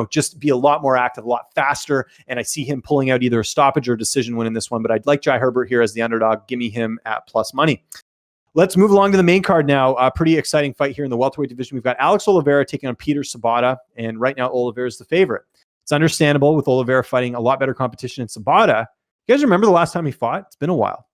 just be a lot more active, a lot faster. And I see him pulling out either a stoppage or a decision win in this one. But I'd like Jai Herbert here as the underdog. Give me him at plus money. Let's move along to the main card now. A pretty exciting fight here in the welterweight division. We've got Alex Oliveira taking on Petr Sabata, and right now Oliveira is the favorite. It's understandable with Oliveira fighting a lot better competition in Sabata. You guys remember the last time he fought? It's been a while.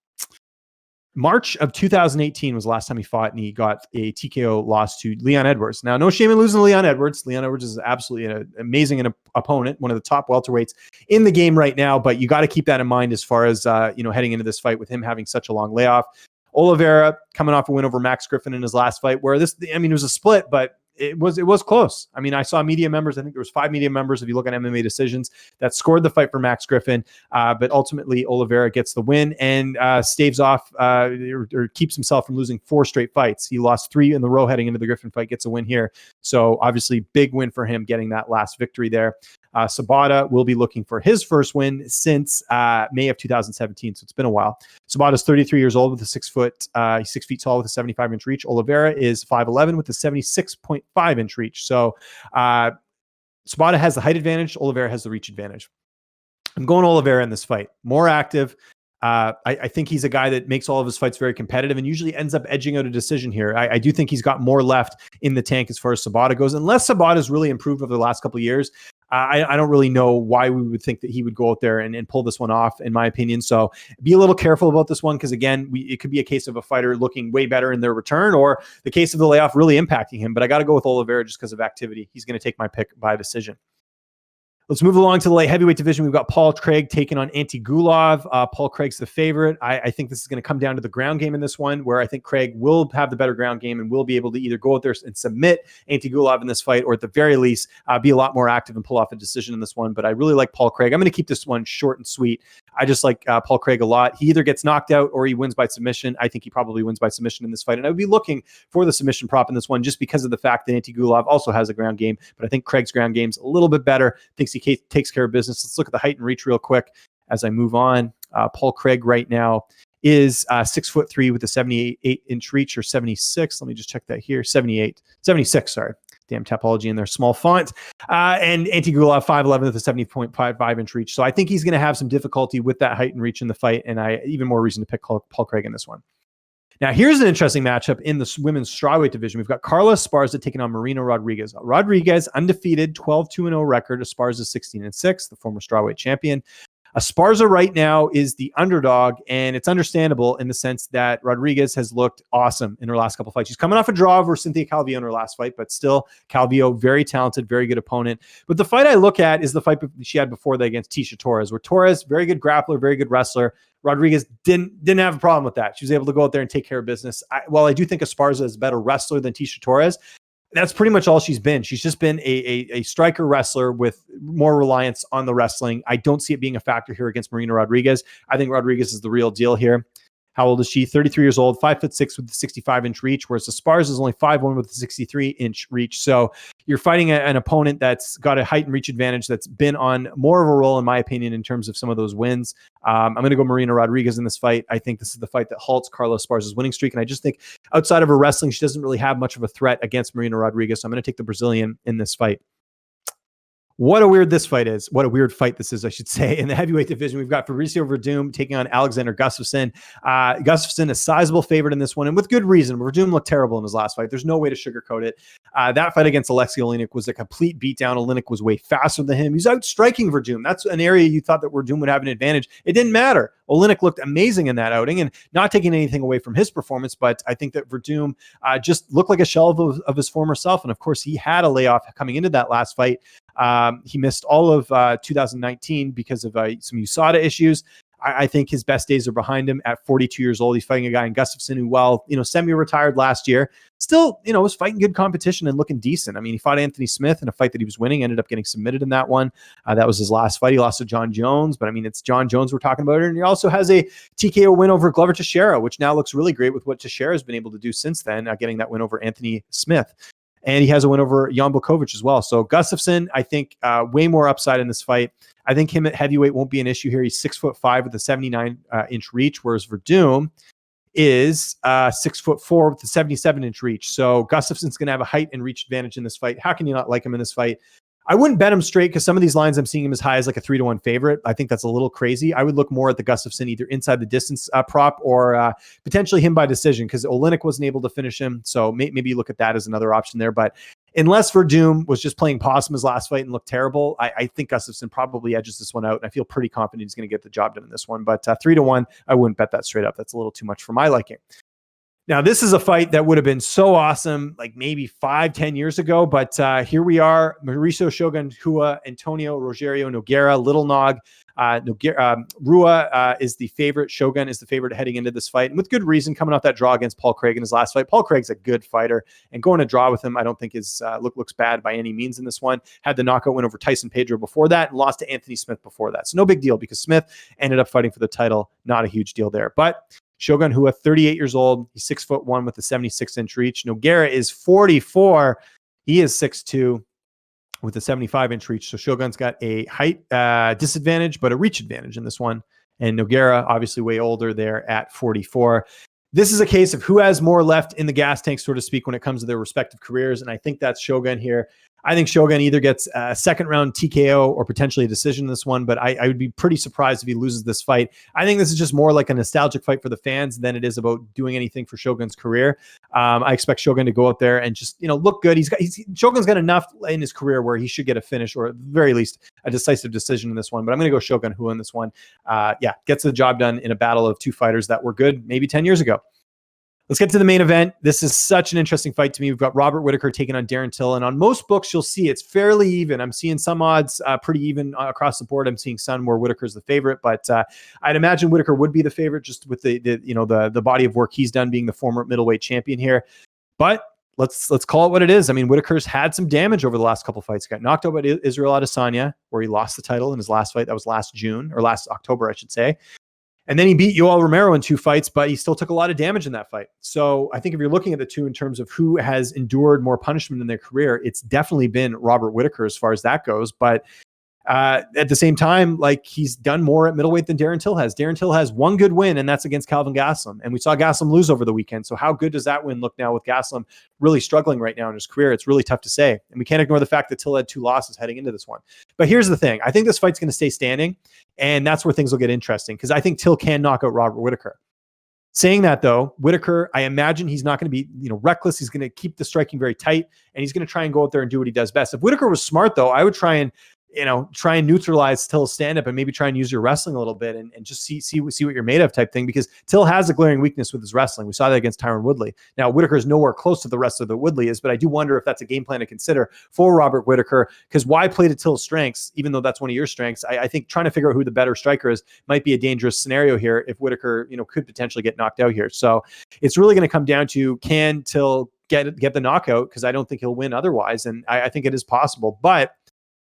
March of 2018 was the last time he fought, and he got a TKO loss to Leon Edwards. Now, no shame in losing to Leon Edwards. Leon Edwards is absolutely an amazing opponent, one of the top welterweights in the game right now, but you got to keep that in mind as far as heading into this fight with him having such a long layoff. Oliveira coming off a win over Max Griffin in his last fight, where it was a split, but it was close. I mean, I saw media members. I think there was 5 media members, if you look at MMA decisions, that scored the fight for Max Griffin. But ultimately, Oliveira gets the win and staves off or keeps himself from losing 4 straight fights. He lost 3 in a row heading into the Griffin fight, gets a win here. So obviously, big win for him getting that last victory there. Sabata will be looking for his first win since May of 2017. So it's been a while. Sabata's 33 years old with a 6 feet tall with a 75-inch reach. Oliveira is 5'11" with a 76.5-inch reach. So Sabata has the height advantage. Oliveira has the reach advantage. I'm going Oliveira in this fight. More active. I think he's a guy that makes all of his fights very competitive and usually ends up edging out a decision here. I do think he's got more left in the tank as far as Sabata goes. Unless Sabata's really improved over the last couple of years, I don't really know why we would think that he would go out there and pull this one off, in my opinion. So be a little careful about this one because, again, it could be a case of a fighter looking way better in their return or the case of the layoff really impacting him. But I got to go with Oliveira just because of activity. He's going to take my pick by decision. Let's move along to the light heavyweight division. We've got Paul Craig taking on Ante Gulov. Paul Craig's the favorite. I think this is going to come down to the ground game in this one, where I think Craig will have the better ground game and will be able to either go out there and submit Ante Gulov in this fight, or at the very least, be a lot more active and pull off a decision in this one. But I really like Paul Craig. I'm going to keep this one short and sweet. I just like Paul Craig a lot. He either gets knocked out or he wins by submission. I think he probably wins by submission in this fight. And I would be looking for the submission prop in this one just because of the fact that Antigulov also has a ground game. But I think Craig's ground game's a little bit better. Thinks he takes care of business. Let's look at the height and reach real quick as I move on. Paul Craig right now is 6'3" with a 78-inch reach, or 76. Let me just check that here. 76, sorry. Damn topology in their small font. And Antigulov 5'11" with a 70.55-inch reach. So I think he's going to have some difficulty with that height and reach in the fight, and even more reason to pick Paul Craig in this one. Now, here's an interesting matchup in the women's strawweight division. We've got Carla Esparza taking on Marina Rodriguez. Rodriguez, undefeated, 12-2-0 record. Esparza 16-6, the former strawweight champion. Esparza right now is the underdog, and it's understandable in the sense that Rodriguez has looked awesome in her last couple fights. She's coming off a draw over Cynthia Calvillo in her last fight, but still, Calvillo, very talented, very good opponent. But the fight I look at is the fight she had before that against Tecia Torres, where Torres, very good grappler, very good wrestler. Rodriguez didn't have a problem with that. She was able to go out there and take care of business. While I do think Esparza is a better wrestler than Tecia Torres, that's pretty much all she's been. She's just been a striker wrestler with more reliance on the wrestling. I don't see it being a factor here against Marina Rodriguez. I think Rodriguez is the real deal here. How old is she? 33 years old, 5'6" with a 65-inch reach, whereas Esparza is only 5'1" with a 63-inch reach. So you're fighting an opponent that's got a height and reach advantage that's been on more of a roll, in my opinion, in terms of some of those wins. I'm going to go Marina Rodriguez in this fight. I think this is the fight that halts Carla Esparza's winning streak. And I just think outside of her wrestling, she doesn't really have much of a threat against Marina Rodriguez. So I'm going to take the Brazilian in this fight. What a weird fight this is, I should say. In the heavyweight division, we've got Fabricio Verdum taking on Alexander Gustafsson. Gustafsson, a sizable favorite in this one, and with good reason. Verdum looked terrible in his last fight. There's no way to sugarcoat it. That fight against Alexei Oleinik was a complete beatdown. Oleinik was way faster than him. He was outstriking Verdum. That's an area you thought that Verdum would have an advantage. It didn't matter. Oleinik looked amazing in that outing, and not taking anything away from his performance, but I think that Verdum just looked like a shell of his former self. And of course, he had a layoff coming into that last fight. He missed all of 2019 because of some USADA issues. I think his best days are behind him at 42 years old. He's fighting a guy in Gustafsson who, while, semi-retired last year, still, was fighting good competition and looking decent. I mean, he fought Anthony Smith in a fight that he was winning, ended up getting submitted in that one. That was his last fight. He lost to John Jones, but I mean, it's John Jones we're talking about. And he also has a TKO win over Glover Teixeira, which now looks really great with what Teixeira has been able to do since then, getting that win over Anthony Smith. And he has a win over Jan Blachowicz as well. So Gustafsson, I think, way more upside in this fight. I think him at heavyweight won't be an issue here. He's 6'5" with a 79-inch reach, whereas Verdum is 6'4" with a 77-inch reach. So Gustafsson's going to have a height and reach advantage in this fight. How can you not like him in this fight? I wouldn't bet him straight because some of these lines I'm seeing him as high as like a 3-1 favorite. I think that's a little crazy. I would look more at the Gustafsson either inside the distance prop or potentially him by decision because Oleinik wasn't able to finish him. So maybe you look at that as another option there. But unless Verdum was just playing possum his last fight and looked terrible, I think Gustafsson probably edges this one out. And I feel pretty confident he's going to get the job done in this one. But 3-1, I wouldn't bet that straight up. That's a little too much for my liking. Now, this is a fight that would have been so awesome, like maybe 5-10 years ago, but here we are. Mauricio Shogun Rua, Antonio Rogerio Nogueira, Little Nog. Rua is the favorite. Shogun is the favorite heading into this fight, and with good reason, coming off that draw against Paul Craig in his last fight. Paul Craig's a good fighter, and going to draw with him, I don't think is looks bad by any means in this one. Had the knockout win over Tyson Pedro before that, and lost to Anthony Smith before that. So no big deal because Smith ended up fighting for the title. Not a huge deal there, but Shogun Rua, 38 years old. He's 6'1" with a 76-inch reach. Nogueira is 44. He is 6'2" with a 75-inch reach. So Shogun's got a height disadvantage, but a reach advantage in this one. And Nogueira, obviously way older there at 44. This is a case of who has more left in the gas tank, so to speak, when it comes to their respective careers. And I think that's Shogun here. I think Shogun either gets a second round TKO or potentially a decision in this one, but I would be pretty surprised if he loses this fight. I think this is just more like a nostalgic fight for the fans than it is about doing anything for Shogun's career. I expect Shogun to go out there and just, look good. Shogun's got enough in his career where he should get a finish or at the very least a decisive decision in this one, but I'm going to go Shogun Rua in this one. Gets the job done in a battle of two fighters that were good maybe 10 years ago. Let's get to the main event. This is such an interesting fight to me. We've got Robert Whittaker taking on Darren Till. And on most books, you'll see it's fairly even. I'm seeing some odds pretty even across the board. I'm seeing some where Whittaker's the favorite, but I'd imagine Whittaker would be the favorite just with the body of work he's done being the former middleweight champion here. But let's call it what it is. I mean, Whittaker's had some damage over the last couple fights. He got knocked out by Israel Adesanya, where he lost the title in his last fight. That was last October, I should say. And then he beat Yoel Romero in 2 fights, but he still took a lot of damage in that fight. So I think if you're looking at the two in terms of who has endured more punishment in their career, it's definitely been Robert Whittaker as far as that goes. But at the same time, like, he's done more at middleweight than Darren Till has. Darren Till has one good win, and that's against Kelvin Gastelum. And we saw Gastelum lose over the weekend. So how good does that win look now with Gastelum really struggling right now in his career? It's really tough to say. And we can't ignore the fact that Till had 2 losses heading into this one. But here's the thing. I think this fight's going to stay standing, and that's where things will get interesting, because I think Till can knock out Robert Whittaker. Saying that, though, Whittaker, I imagine he's not going to be, reckless. He's going to keep the striking very tight, and he's going to try and go out there and do what he does best. If Whittaker was smart, though, I would try and neutralize Till's stand-up and maybe try and use your wrestling a little bit and just see what you're made of type thing, because Till has a glaring weakness with his wrestling. We saw that against Tyron Woodley. Now, Whittaker is nowhere close to the rest of the Woodley is, but I do wonder if that's a game plan to consider for Robert Whittaker, because why play to Till's strengths, even though that's one of your strengths? I think trying to figure out who the better striker is might be a dangerous scenario here if Whittaker, could potentially get knocked out here. So it's really going to come down to, can Till get the knockout? Because I don't think he'll win otherwise. And I think it is possible, but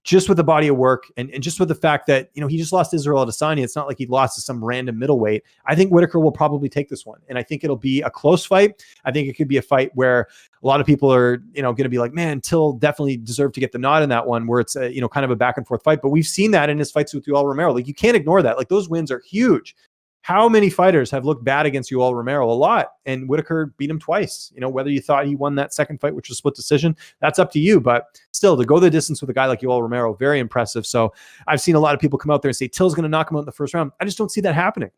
just with the body of work and just with the fact that, he just lost Israel Adesanya, it's not like he lost to some random middleweight. I think Whittaker will probably take this one. And I think it'll be a close fight. I think it could be a fight where a lot of people are, going to be like, man, Till definitely deserved to get the nod in that one, where it's a, kind of a back and forth fight. But we've seen that in his fights with Yoel Romero. Like, you can't ignore that. Like, those wins are huge. How many fighters have looked bad against Yoel Romero? A lot. And Whittaker beat him twice. Whether you thought he won that second fight, which was split decision, that's up to you. But still, to go the distance with a guy like Yoel Romero, very impressive. So I've seen a lot of people come out there and say Till's going to knock him out in the first round. I just don't see that happening,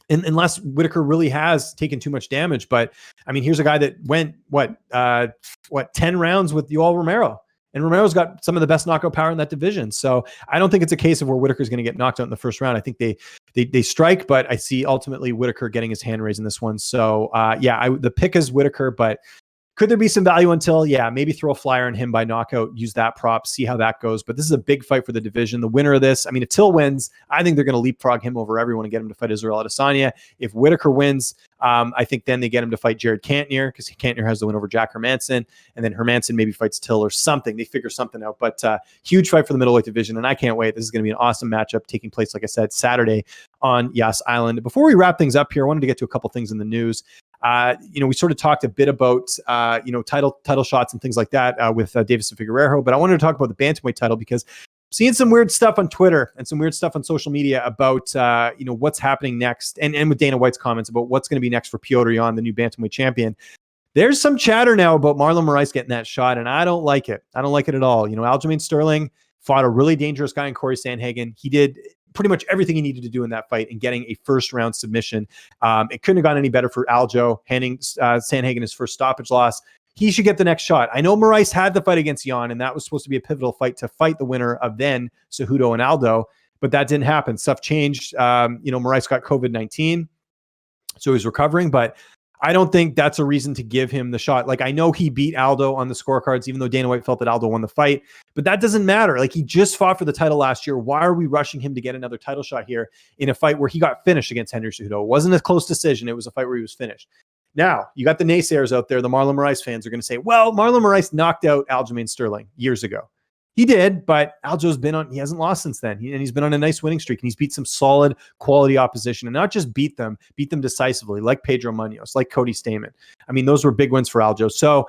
unless Whittaker really has taken too much damage. But I mean, here's a guy that went 10 rounds with Yoel Romero. And Romero's got some of the best knockout power in that division. So I don't think it's a case of where Whittaker's going to get knocked out in the first round. I think they strike, but I see ultimately Whittaker getting his hand raised in this one. So the pick is Whittaker, but could there be some value until? Yeah, maybe throw a flyer on him by knockout, use that prop, see how that goes. But this is a big fight for the division. The winner of this, I mean, if Till wins, I think they're going to leapfrog him over everyone and get him to fight Israel Adesanya. If Whittaker wins, I think then they get him to fight Jared Cantnier, because Cantnier has the win over Jack Hermanson, and then Hermanson maybe fights Till or something. They figure something out. But huge fight for the middleweight division, and I can't wait. This is going to be an awesome matchup taking place, like I said, Saturday on Yas Island. Before we wrap things up here, I wanted to get to a couple things in the news. We sort of talked a bit about, title shots and things like that with Deiveson Figueiredo, but I wanted to talk about the bantamweight title, because I'm seeing some weird stuff on Twitter and some weird stuff on social media about, what's happening next, and with Dana White's comments about what's going to be next for Petr Yan, the new bantamweight champion. There's some chatter now about Marlon Moraes getting that shot, and I don't like it. I don't like it at all. Aljamain Sterling fought a really dangerous guy in Corey Sandhagen. He did pretty much everything he needed to do in that fight and getting a first round submission. It couldn't have gone any better for Aljo, handing Sandhagen his first stoppage loss. He should get the next shot. I know Moraes had the fight against Yan, and that was supposed to be a pivotal fight to fight the winner of then Cejudo and Aldo, but that didn't happen. Stuff changed. Moraes got COVID-19, so he's recovering, but I don't think that's a reason to give him the shot. Like, I know he beat Aldo on the scorecards, even though Dana White felt that Aldo won the fight, but that doesn't matter. Like, he just fought for the title last year. Why are we rushing him to get another title shot here in a fight where he got finished against Henry Cejudo? It wasn't a close decision. It was a fight where he was finished. Now, you got the naysayers out there. The Marlon Moraes fans are going to say, well, Marlon Moraes knocked out Aljamain Sterling years ago. He did, but Aljo's he hasn't lost since then. And he's been on a nice winning streak, and he's beat some solid quality opposition, and not just beat them decisively, like Pedro Munoz, like Cody Stamann. I mean, those were big wins for Aljo. So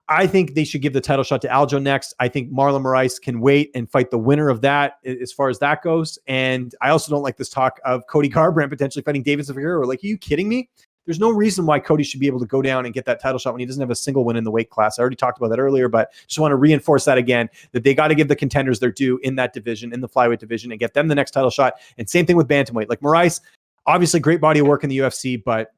I think they should give the title shot to Aljo next. I think Marlon Moraes can wait and fight the winner of that as far as that goes. And I also don't like this talk of Cody Garbrandt potentially fighting Deiveson Figueiredo. Like, are you kidding me? There's no reason why Cody should be able to go down and get that title shot when he doesn't have a single win in the weight class. I already talked about that earlier, but just want to reinforce that again, that they got to give the contenders their due in that division, in the flyweight division, and get them the next title shot. And same thing with bantamweight. Like, Moraes, obviously great body of work in the UFC, but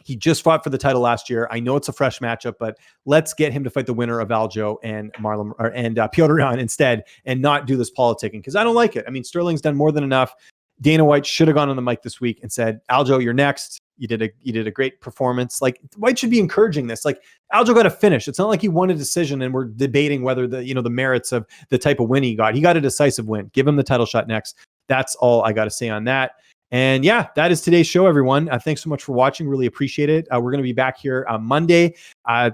he just fought for the title last year. I know it's a fresh matchup, but let's get him to fight the winner of Aljo and Petr Yan instead, and not do this politicking, because I don't like it. I mean, Sterling's done more than enough. Dana White should have gone on the mic this week and said, Aljo, you're next. You did a great performance. Like, White should be encouraging this. Like, Aljo got a finish. It's not like he won a decision and we're debating whether the merits of the type of win he got. He got a decisive win. Give him the title shot next. That's all I got to say on that. And yeah, that is today's show, everyone. Thanks so much for watching. Really appreciate it. We're going to be back here Monday,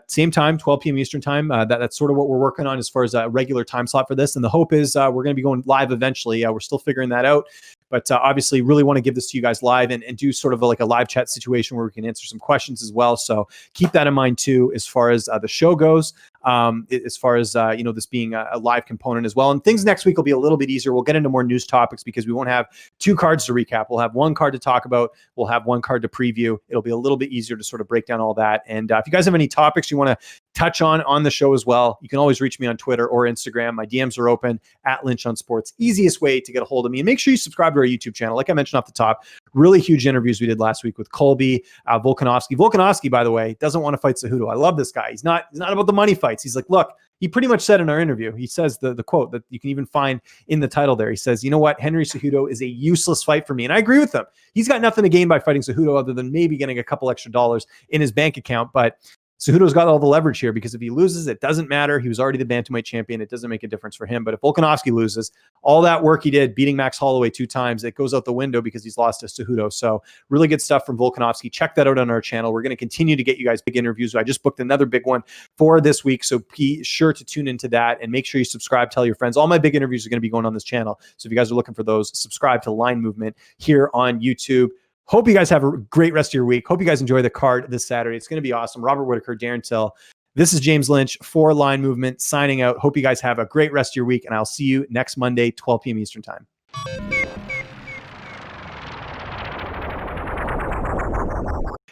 same time, 12 p.m. Eastern time. That's sort of what we're working on as far as a regular time slot for this. And the hope is we're going to be going live eventually. We're still figuring that out. But obviously really want to give this to you guys live and do sort of like a live chat situation where we can answer some questions as well. So keep that in mind too, as far as the show goes, as far as, this being a live component as well. And things next week will be a little bit easier. We'll get into more news topics because we won't have 2 cards to recap. We'll have 1 card to talk about. We'll have 1 card to preview. It'll be a little bit easier to sort of break down all that. And if you guys have any topics you want to touch on the show as well, you can always reach me on Twitter or Instagram. My DMs are open at Lynch on Sports. Easiest way to get a hold of me. And make sure you subscribe to our YouTube channel. Like I mentioned off the top, really huge interviews we did last week with Colby, Volkanovski. Volkanovski, by the way, doesn't want to fight Cejudo. I love this guy. He's not about the money fights. He's like, look, he pretty much said in our interview, he says the quote that you can even find in the title there. He says, you know what? Henry Cejudo is a useless fight for me. And I agree with him. He's got nothing to gain by fighting Cejudo other than maybe getting a couple extra dollars in his bank account. But Cejudo's got all the leverage here because if he loses, it doesn't matter. He was already the bantamweight champion. It doesn't make a difference for him. But if Volkanovski loses, all that work he did beating Max Holloway 2 times, it goes out the window because he's lost to Cejudo. So really good stuff from Volkanovski. Check that out on our channel. We're going to continue to get you guys big interviews. I just booked another big one for this week. So be sure to tune into that and make sure you subscribe. Tell your friends. All my big interviews are going to be going on this channel. So if you guys are looking for those, subscribe to Line Movement here on YouTube. Hope you guys have a great rest of your week. Hope you guys enjoy the card this Saturday. It's going to be awesome. Robert Whittaker, Darren Till. This is James Lynch for Line Movement signing out. Hope you guys have a great rest of your week, and I'll see you next Monday, 12 p.m. Eastern time.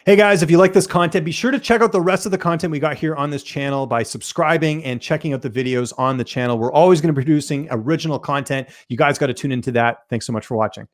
Hey guys, if you like this content, be sure to check out the rest of the content we got here on this channel by subscribing and checking out the videos on the channel. We're always going to be producing original content. You guys got to tune into that. Thanks so much for watching.